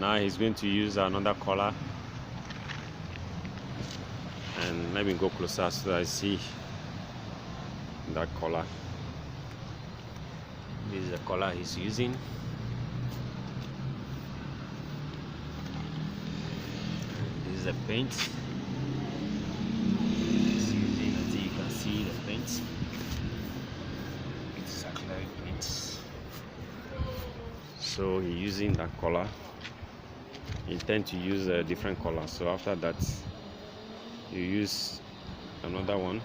Now he's going to use another color, and let me go closer so that I see that color. This is the color he's using. This is the paint he's using. As you can see, the paint. It's acrylic paint. So he's using that color. He intends to use a different color. So after that, you use another one.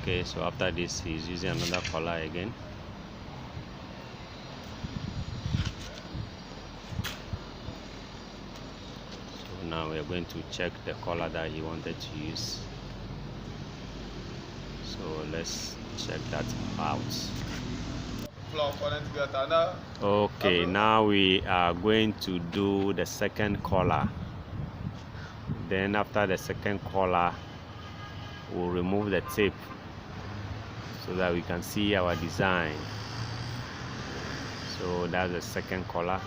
Okay, so after this, he's using another color again. So now we are going to check the color that he wanted to use. So let's check that out. Okay, now we are going to do the second color. Then after the second color, we'll remove the tape so that we can see our design. So that's the second color.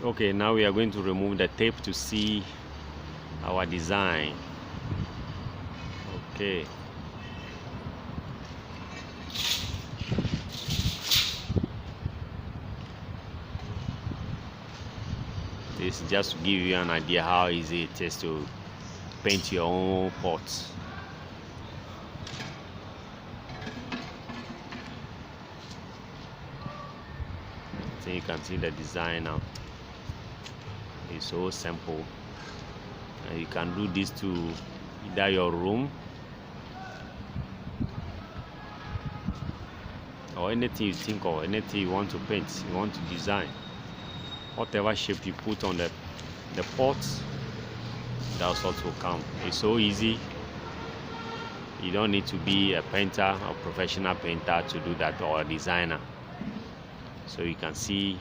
Okay, now we are going to remove the tape to see our design. Okay. This is just to give you an idea how easy it is to paint your own pots. So you can see the design now. It's so simple, and you can do this to either your room or anything you think of, anything you want to paint, you want to design. Whatever shape you put on the pot, that's what will come. It's so easy. You don't need to be a painter or professional painter to do that, or a designer. So you can see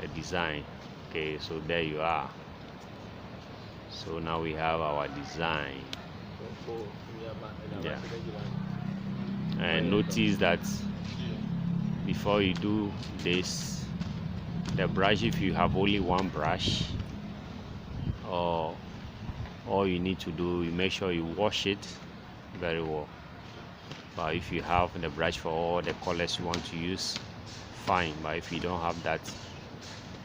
the design. Okay, so there you are. So now we have our design. Yeah. And notice that before you do this, the brush, if you have only one brush, or all you need to do, you make sure you wash it very well. But if you have the brush for all the colors you want to use, fine. But if you don't have that,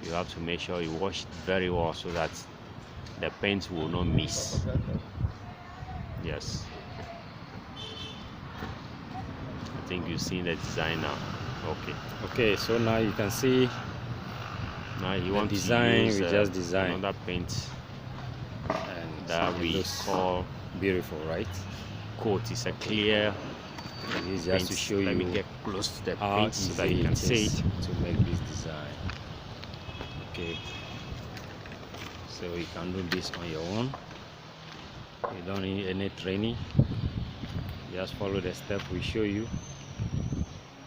you have to make sure you wash it very well so that the paint will not miss. Yeah. Yes, I think you've seen the design now. Okay, so now you can see now you the want design. to use We just designed another paint and that it we looks call beautiful, right? coat. It's a clear It's paint. just to show Let me you get close to the how paint so that easy you can it see is it. to make this design. Okay, so you can do this on your own. You don't need any training. Just follow the step we show you,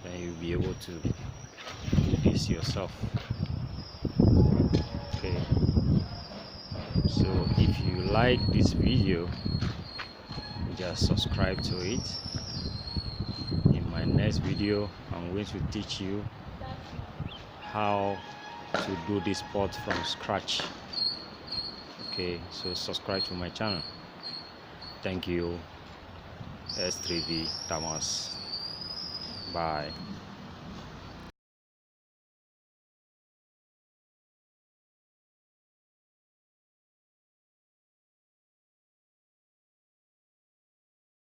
then you'll be able to do this yourself. Okay, so if you like this video, just subscribe to it. In my next video, I'm going to teach you how to do this pot from scratch. Okay, so subscribe to my channel. Thank you. S3V Thomas. Bye.